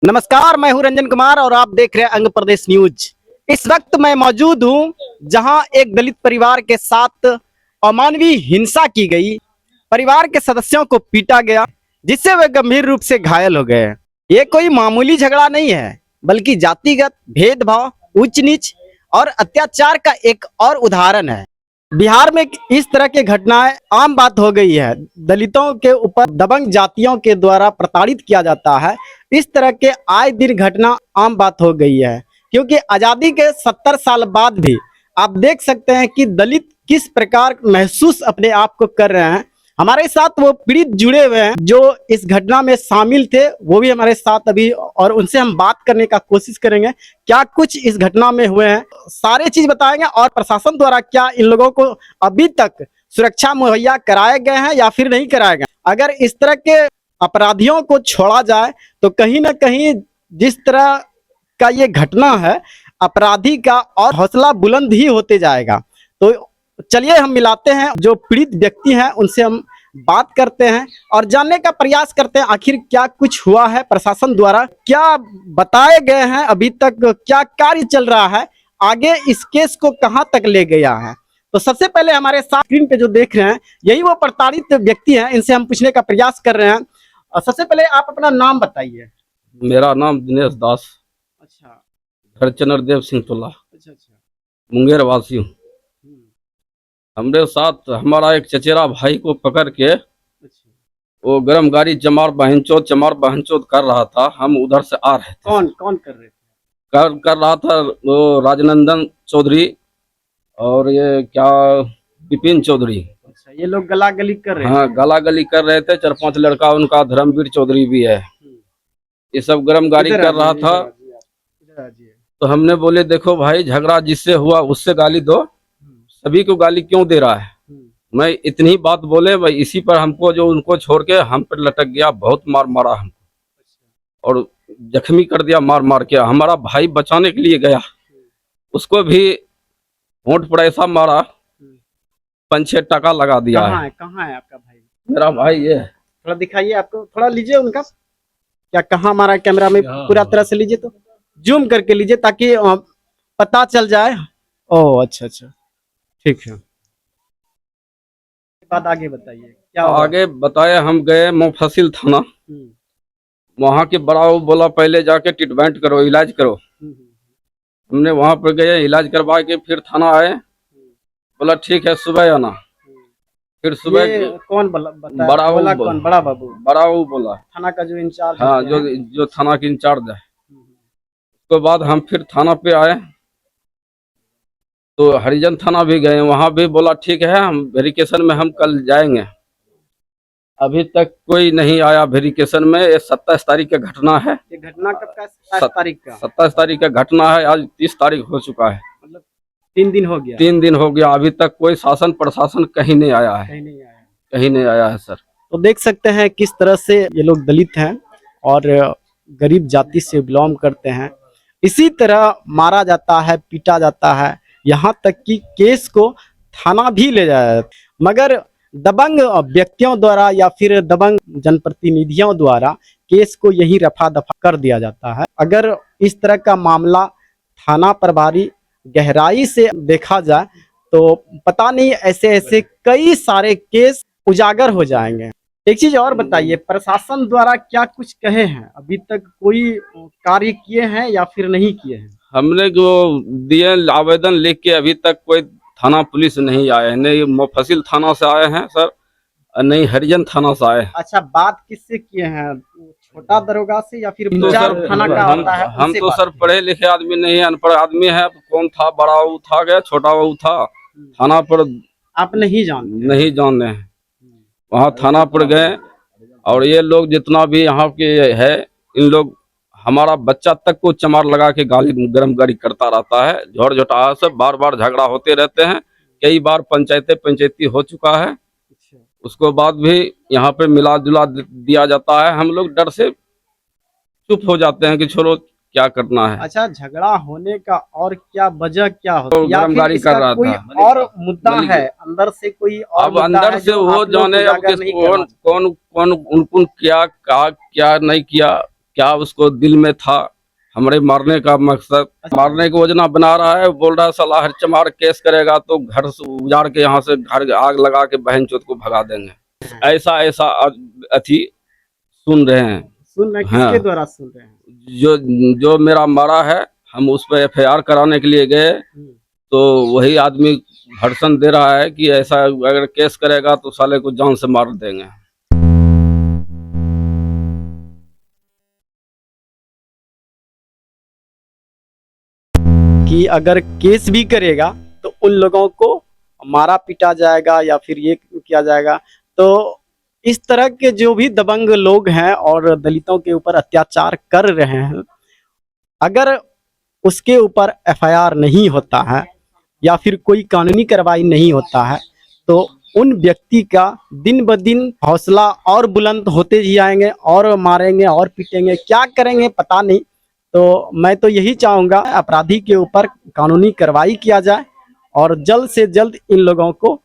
नमस्कार, मैं हूं रंजन कुमार और आप देख रहे हैं अंग प्रदेश न्यूज। इस वक्त मैं मौजूद हूं जहां एक दलित परिवार के साथ अमानवीय हिंसा की गई। परिवार के सदस्यों को पीटा गया जिससे वे गंभीर रूप से घायल हो गए। ये कोई मामूली झगड़ा नहीं है बल्कि जातिगत भेदभाव, उच्च नीच और अत्याचार का एक और उदाहरण है। बिहार में इस तरह की घटनाएं आम बात हो गई है। दलितों के ऊपर दबंग जातियों के द्वारा प्रताड़ित किया जाता है। इस तरह के आए दिन घटना आम बात हो गई है, क्योंकि आज़ादी के 70 साल बाद भी आप देख सकते हैं कि दलित किस प्रकार महसूस अपने आप को कर रहे हैं। हमारे साथ वो पीड़ित जुड़े हुए हैं जो इस घटना में शामिल थे, वो भी हमारे साथ अभी, और उनसे हम बात करने का कोशिश करेंगे क्या कुछ इस घटना में हुए हैं। सारे चीज बताएंगे और प्रशासन द्वारा क्या इन लोगों को अभी तक सुरक्षा मुहैया कराए गए हैं या फिर नहीं कराए गए। अगर इस तरह के अपराधियों को छोड़ा जाए तो कहीं ना कहीं जिस तरह का ये घटना है, अपराधी का और हौसला बुलंद ही होते जाएगा। तो चलिए हम मिलाते हैं जो पीड़ित व्यक्ति हैं, उनसे हम बात करते हैं और जानने का प्रयास करते हैं आखिर क्या कुछ हुआ है, प्रशासन द्वारा क्या बताए गए हैं, अभी तक क्या कार्य चल रहा है, आगे इस केस को कहां तक ले गया है। तो सबसे पहले हमारे साथ स्क्रीन पे जो देख रहे हैं यही वो प्रताड़ित व्यक्ति हैं, इनसे हम पूछने का प्रयास कर रहे हैं। और सबसे पहले आप अपना नाम बताइए। मेरा नाम दिनेश दास, अच्छा घर चनरदेव सिंह टोला, अच्छा अच्छा। मुंगेर वासी हूँ। हमरे साथ हमारा एक चचेरा भाई को पकड़ के अच्छा। वो गरम गाड़ी चमार बहनचोद कर रहा था। हम उधर से आ रहे थे। कौन कौन कर रहे थे? कर रहा था वो राजनंदन चौधरी और ये क्या विपिन चौधरी। अच्छा, ये लोग गला गली कर रहे हाँ, गला गली कर रहे थे। 4-5 लड़का, उनका धर्मवीर चौधरी भी है। ये सब गरम गाड़ी कर रहा था। तो हमने बोले देखो भाई, झगड़ा जिससे हुआ उससे गाली दो, सभी को गाली क्यों दे रहा है। मैं इतनी बात बोले, भाई इसी पर हमको जो उनको छोड़ के हम पर लटक गया, बहुत मार मारा हमको और जख्मी कर दिया मार मार के। हमारा भाई बचाने के लिए गया, उसको भी होंठ पर ऐसा मारा, 5-6 टका लगा दिया है। कहाँ है आपका भाई? मेरा भाई ये थोड़ा दिखाइए, आपको थोड़ा लीजिए उनका, क्या कहाँ हमारा कैमरा में पूरा तरह से लीजिए, तो जूम करके लीजिए ताकि पता चल जाए। ओह अच्छा अच्छा, ठीक है। बात आगे बताइए क्या हुआ? आगे बताया, हम गए मुफस्सिल थाना। वहाँ के बड़ा बोला पहले जाके ट्रीटमेंट करो, इलाज करो। हमने वहाँ पर गए, इलाज करवा के फिर थाना आए। बोला ठीक है सुबह आना। फिर सुबह कौन बताया? बड़ा बाबू बोला, थाना का जो इंचार्ज। हाँ, जो थाना के इंचार्ज है। उसके बाद हम फिर थाना पे आए तो हरिजन थाना भी गए, वहाँ भी बोला ठीक है हम वेरिफिकेशन में हम कल जाएंगे। अभी तक कोई नहीं आया वेरिफिकेशन में। ये 27 तारीख का घटना है। ये घटना कब का? 27 तारीख का। 27 तारीख का घटना है। आज 30 तारीख हो चुका है, मतलब 3 दिन हो गया। 3 दिन हो गया, अभी तक कोई शासन प्रशासन कहीं नहीं आया है। कहीं नहीं आया है सर। तो देख सकते हैं किस तरह से ये लोग दलित हैं और गरीब जाति से बिलोंग करते हैं। इसी तरह मारा जाता है, पीटा जाता है, यहाँ तक कि केस को थाना भी ले जाया, मगर दबंग व्यक्तियों द्वारा या फिर दबंग जनप्रतिनिधियों द्वारा केस को यही रफा दफा कर दिया जाता है। अगर इस तरह का मामला थाना प्रभारी गहराई से देखा जाए तो पता नहीं ऐसे ऐसे कई सारे केस उजागर हो जाएंगे। एक चीज और बताइए, प्रशासन द्वारा क्या कुछ कहे हैं? अभी तक कोई कार्य किए हैं या फिर नहीं किए हैं? हमने जो दिए आवेदन लिख के, अभी तक कोई थाना पुलिस नहीं आए हैं। नहीं मुफस्सिल थाना से आए हैं सर, नहीं हरिजन थाना से आए। अच्छा, बात किससे किए हैं? छोटा दरोगा से या फिर तो सर थाना का होता है? हम तो सर पढ़े लिखे आदमी नहीं है, अनपढ़ आदमी है। कौन था, बड़ा वो था गया, छोटा वो था। थाना पर आप नहीं जानते? नहीं जानते हैं। वहाँ थाना पर गए और ये लोग जितना भी यहाँ के है, इन लोग हमारा बच्चा तक को चमार लगा के गाली गरम गाड़ी करता रहता है। झोर झोटा से बार बार झगड़ा होते रहते हैं। कई बार पंचायती हो चुका है। उसको बाद भी यहाँ पे मिला जुला दिया जाता है। हम लोग डर से चुप हो जाते हैं कि छोड़ो क्या करना है। अच्छा, झगड़ा होने का और क्या वजह क्या होता है? गरम गाड़ी कर रहा कोई था और मुद्दा है अंदर से? कोई और अब अंदर से वो जाने अब कौन कौन कौन उनको क्या नहीं किया, क्या उसको दिल में था हमारे मारने का मकसद, मारने की योजना बना रहा है। बोल रहा है साला हर चमार केस करेगा तो घर से उजाड़ के यहाँ से घर आग लगा के बहन चोद को भगा देंगे। ऐसा ऐसा अथी सुन रहे हैं। सुन रहे हैं, हाँ। किसके द्वारा सुन रहे हैं? जो जो मेरा मारा है, हम उस पर FIR कराने के लिए गए तो वही आदमी भर्सन दे रहा है कि ऐसा अगर केस करेगा तो साले को जान से मार देंगे। कि अगर केस भी करेगा तो उन लोगों को मारा पीटा जाएगा या फिर ये किया जाएगा। तो इस तरह के जो भी दबंग लोग हैं और दलितों के ऊपर अत्याचार कर रहे हैं, अगर उसके ऊपर FIR नहीं होता है या फिर कोई कानूनी कार्रवाई नहीं होता है तो उन व्यक्ति का दिन ब दिन हौसला और बुलंद होते ही जाएंगे और मारेंगे और पीटेंगे, क्या करेंगे पता नहीं। तो मैं तो यही चाहूँगा अपराधी के ऊपर कानूनी कार्रवाई किया जाए और जल्द से जल्द इन लोगों को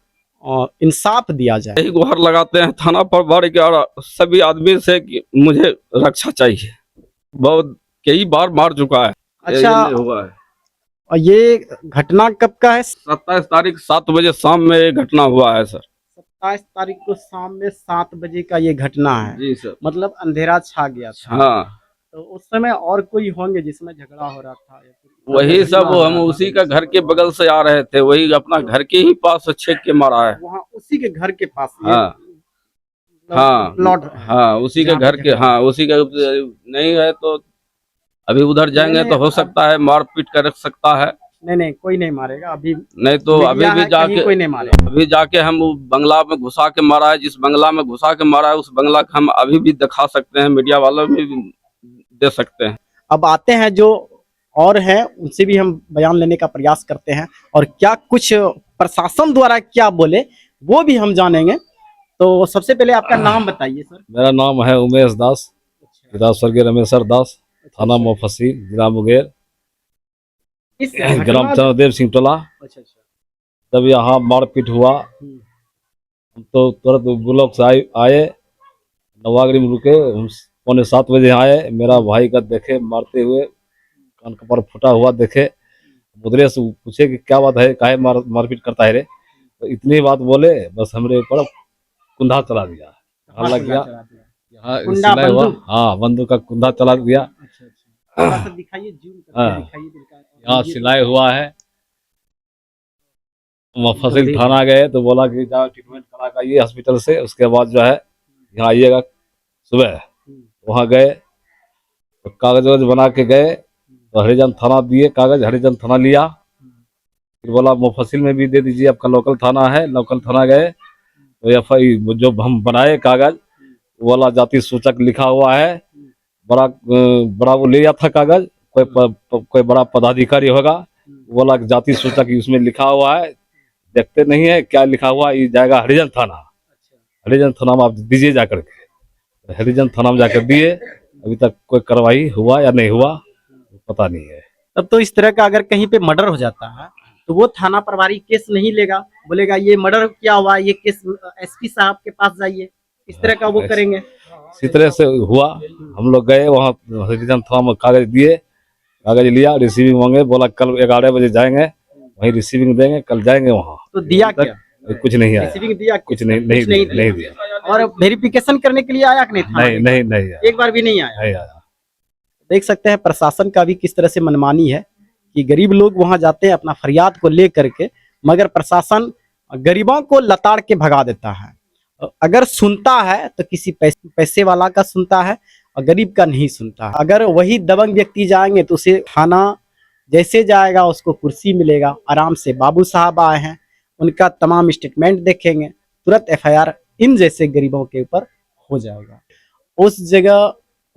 इंसाफ दिया जाए। यही गुहार लगाते हैं थाना प्रभारी के और सभी आदमी से कि मुझे रक्षा चाहिए। बहुत कई बार मार चुका है। अच्छा, ये हुआ है। और ये घटना कब का है? 27 तारीख 7 बजे शाम में ये घटना हुआ है सर। 27 तारीख को शाम में 7 बजे का ये घटना है। जी सर। मतलब अंधेरा छा गया था। हाँ, तो उस समय और कोई होंगे जिसमें झगड़ा हो रहा था या फिर वही सब हम उसी का घर के बगल से आ रहे थे, वही अपना घर के ही पास से छेक के मारा है। वहाँ उसी के घर के पास ये हाँ हाँ प्लॉट हाँ, उसी के घर के, हाँ उसी का। नहीं है तो अभी उधर जाएंगे तो हो सकता है मार पीट कर रख सकता है। नहीं कोई नहीं मारेगा अभी। नहीं तो अभी भी जाके कोई नहीं मारेगा। अभी जाके हम वो बंगला में घुसा के मारा है, जिस बंगला में घुसा के मारा है उस बंगला का हम अभी भी दिखा सकते हैं, मीडिया वालों में भी दे सकते हैं। अब आते हैं जो और हैं उनसे भी हम बयान लेने का प्रयास करते हैं और क्या कुछ प्रशासन द्वारा क्या बोले वो भी हम जानेंगे। तो सबसे पहले आपका नाम बताइए सर। मेरा नाम है उमेश दास, पिता स्वर्गीय रमेश्वर दास, थाना मुफस्सिल, जिला मुंगेर, इस ग्राम चंद्रदेव सिंह टोला। अच्छा। जब यहाँ मारपीट हुआ हम तो तुरंत ब्लॉक से आए, नवागरी में रुके। हम 6:45 बजे आए, मेरा भाई का देखे मारते हुए, कान का पर फुटा हुआ देखे। मुदरे से पूछे कि क्या बात है, काहे मारपीट करता है रे? तो इतनी बात बोले, बस हमरे ऊपर कुंधा चला दिया। हल्ला किया, यहाँ सिलाई हुआ। हाँ, बंदूक का कुंधा चला दिया। दिखाइए, यहाँ सिलाई हुआ है। मुफस्सिल थाना गए तो बोला कि जाओ ट्रीटमेंट करा के आइए हॉस्पिटल से, उसके बाद जो है यहाँ आइएगा सुबह। वहाँ गए तो कागज वागज बना के गए तो हरिजन थाना दिए कागज, हरिजन थाना लिया। फिर बोला मुफस्सिल में भी दे दीजिए, आपका लोकल थाना है। लोकल थाना गए तो FI जो हम बनाए कागज वाला जाति सूचक लिखा हुआ है, बड़ा वो ले गया था कागज। कोई बड़ा पदाधिकारी होगा, बोला जाति सूचक उसमें लिखा हुआ है, देखते नहीं है क्या लिखा हुआ, ये जाएगा हरिजन थाना। हरिजन थाना में आप दीजिए जाकर के। हरिजन थाना में जाकर दिए, अभी तक कोई कार्रवाई हुआ या नहीं हुआ पता नहीं है। तब तो इस तरह का अगर कहीं पे मर्डर हो जाता है तो वो थाना प्रभारी केस नहीं लेगा, बोलेगा ये मर्डर क्या हुआ, ये केस SP साहब के पास जाइए, इस तरह का वो करेंगे। इसी तरह से हुआ। हम लोग गए वहाँ हरिजन थाना में, कागज दिए, कागज लिया, रिसीविंग मांगे। बोला कल 11 बजे जाएंगे, वहीं रिसीविंग देंगे, कल जाएंगे वहाँ। तो दिया क्या? कुछ नहीं आया, रिसीविंग दिया? कुछ नहीं दिया। और वेरिफिकेशन करने के लिए आया कि नहीं था? नहीं आया, एक बार भी नहीं आया। नहीं आया। देख सकते हैं प्रशासन का भी किस तरह से मनमानी है कि गरीब लोग वहां जाते हैं अपना फरियाद को ले करके, मगर प्रशासन गरीबों को लताड़ के भगा देता है। अगर सुनता है तो किसी पैसे वाला का सुनता है और गरीब का नहीं सुनता है। अगर वही दबंग व्यक्ति जाएंगे तो उसे थाना जैसे जाएगा उसको कुर्सी मिलेगा आराम से। बाबू साहब आए हैं, उनका तमाम स्टेटमेंट देखेंगे, तुरंत FIR इन जैसे गरीबों के ऊपर हो जाएगा। उस जगह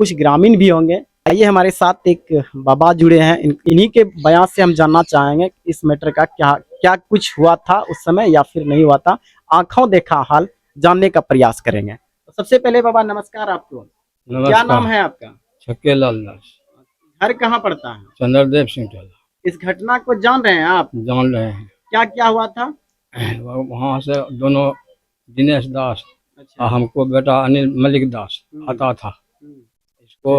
कुछ ग्रामीण भी होंगे। आइए हमारे साथ एक बाबा जुड़े हैं, इन्हीं के बयान से हम जानना चाहेंगे इस मैटर का क्या कुछ हुआ था उस समय या फिर नहीं हुआ था। आंखों देखा हाल जानने का प्रयास करेंगे। तो सबसे पहले बाबा नमस्कार आपको। क्या नाम है आपका? छक्के लाल दास। घर कहाँ पड़ता है? चंद्रदेव सिंह टोला। इस घटना को जान रहे हैं आप? जान रहे हैं। क्या क्या हुआ था? वहाँ से दोनों दिनेश दास और हमको बेटा अनिल मलिक दास आता था को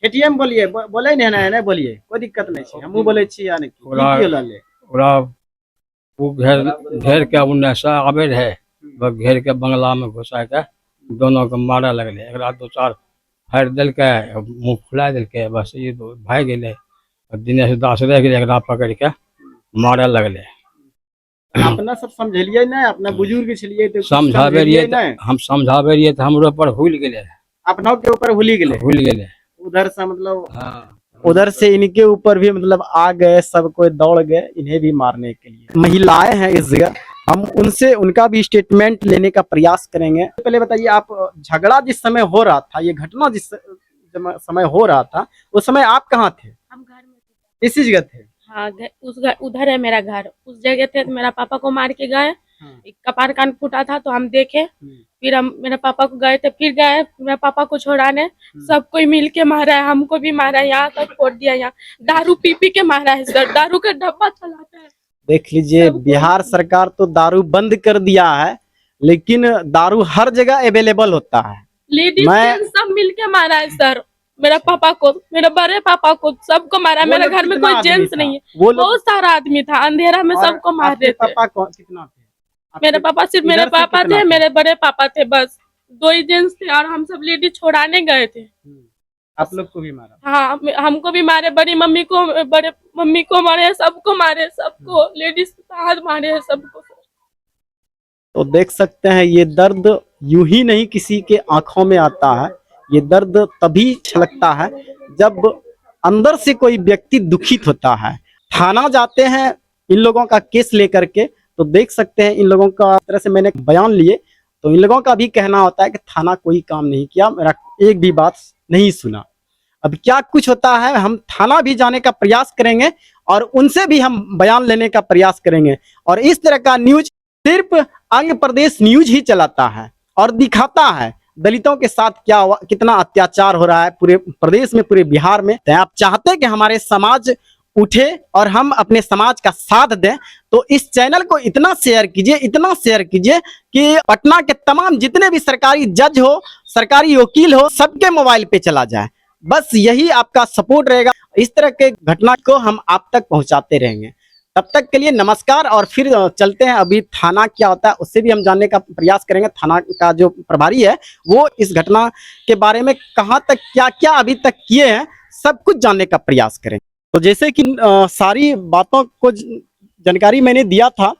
एटीएम बोलिए बोले नहीं बोलिए कोई दिक्कत नहीं है हमू बोले छी यानी पूरा- पूरा वो घेर के उन्हें आबे रहे बस घेर के बंगला में घुसा के दोनों के मारे लगले एकरा दो चार फाड़ दिलके मुंह फुला दिलके बस ये भाग गेले दिनेश दास रह गेले एकरा पकड़ के मारे लगले अपना सब समझलिए ना अपना बुजुर्ग छलिए तो कुछ समझाबे समझलिए रहिए ना हम समझाबे रहिए तो हमरो पर हुल गेले अपनों के ऊपर भूली गेले हुल गेले उधर से मतलब हाँ उधर से इनके ऊपर भी मतलब आ गए सब कोई दौड़ गए इन्हें भी मारने के लिए महिलाएं हैं इस जगह हम उनसे उनका भी स्टेटमेंट लेने का प्रयास करेंगे पहले बताइए आप झगड़ा जिस समय हो रहा था ये घटना जिस समय हो रहा था उस समय आप कहाँ थे हम घर में थे। इसी जगह थे हाँ उस घर उधर है मेरा घर उस जगह थे तो मेरा पापा को मार के गए एक कपार कान फूटा था तो हम देखे फिर हम मेरे पापा को गए थे फिर गए मेरे पापा को छोड़ाने सब कोई मिल के मारा है हमको भी मारा है यहाँ तक फोड़ दिया यहाँ दारू पी पी के मारा है सर दारू का डब्बा चलाता है देख लीजिए बिहार सरकार तो दारू बंद कर दिया है लेकिन दारू हर जगह अवेलेबल होता है लेडीज मैं- जेंट्स सब मिल के मारा है सर मेरा पापा को मेरे बड़े पापा को सबको मारा है वो मेरे लोग घर में कितना कोई आदमी जेंट्स था? नहीं है वो लोग बहुत सारा आदमी था अंधेरा में और सबको मार आपके रहे थे पापा कितना थे मेरे पापा सिर्फ मेरे इधर से पापा कितना थे थे? मेरे बड़े पापा थे बस दो ही जेंट्स थे और हम सब लेडीज छोड़ाने गए थे आप लोग को भी मारा हाँ हमको भी मारे बड़ी मम्मी को बड़े मम्मी को मारे सबको मारे सबको लेडीज हाथ मारे हैं सबको तो देख सकते हैं ये दर्द यूं ही नहीं किसी के आंखों में आता है ये दर्द तभी छलकता है जब अंदर से कोई व्यक्ति दुखित होता है थाना जाते हैं इन लोगों का केस लेकर के तो देख सकते हैं इन लोगों का तरह से मैंने बयान लिए तो इन लोगों का भी कहना होता है कि थाना कोई काम नहीं किया मेरा एक भी बात नहीं सुना अब क्या कुछ होता है हम थाना भी जाने का प्रयास करेंगे और उनसे भी हम बयान लेने का प्रयास करेंगे और इस तरह का न्यूज सिर्फ आंध्र प्रदेश न्यूज ही चलाता है और दिखाता है दलितों के साथ क्या हुआ कितना अत्याचार हो रहा है पूरे प्रदेश में पूरे बिहार में तो आप चाहते हैं कि हमारे समाज उठे और हम अपने समाज का साथ दें तो इस चैनल को इतना शेयर कीजिए कि पटना के तमाम जितने भी सरकारी जज हो सरकारी वकील हो सबके मोबाइल पे चला जाए बस यही आपका सपोर्ट रहेगा इस तरह के घटना को हम आप तक पहुंचाते रहेंगे तब तक के लिए नमस्कार और फिर चलते हैं अभी थाना क्या होता है उससे भी हम जानने का प्रयास करेंगे थाना का जो प्रभारी है वो इस घटना के बारे में कहां तक क्या क्या अभी तक किए हैं सब कुछ जानने का प्रयास करेंगे तो जैसे कि सारी बातों को जानकारी मैंने दिया था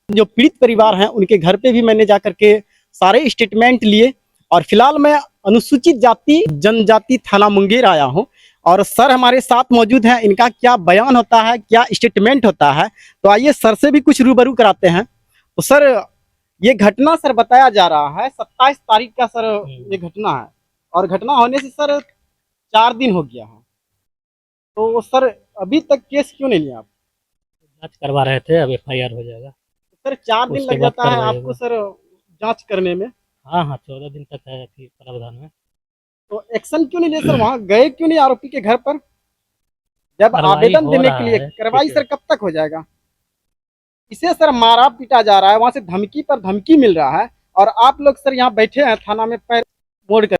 जो पीड़ित परिवार हैं उनके घर पे भी मैंने जाकर के सारे स्टेटमेंट लिए और फिलहाल मैं अनुसूचित जाति जनजाति थाना मुंगेर आया हूं और सर हमारे साथ मौजूद हैं इनका क्या बयान होता है क्या स्टेटमेंट होता है तो आइए सर से भी कुछ रूबरू कराते हैं तो सर ये घटना सर बताया जा रहा है 27 तारीख का सर ये घटना है और घटना होने से सर 4 दिन हो गया है तो सर अभी तक केस क्यों नहीं लिया आप जांच करवा रहे थे अब एफआईआर हो जाएगा सर 4 दिन उसके लग बाद जाता है करवाइएगा। आपको सर जांच करने में हाँ 14 दिन तक है अभी प्रावधान में तो एक्शन क्यों नहीं लिया सर वहाँ गए क्यों नहीं आरोपी के घर पर जब कार्रवाई आवेदन हो देने रहा के लिए है, कार्रवाई ठीक सर कब तक हो जाएगा इसे सर मारा पीटा जा रहा है वहां से धमकी पर धमकी मिल रहा है और आप लोग सर यहाँ बैठे हैं थाना में पैर मोड़ कर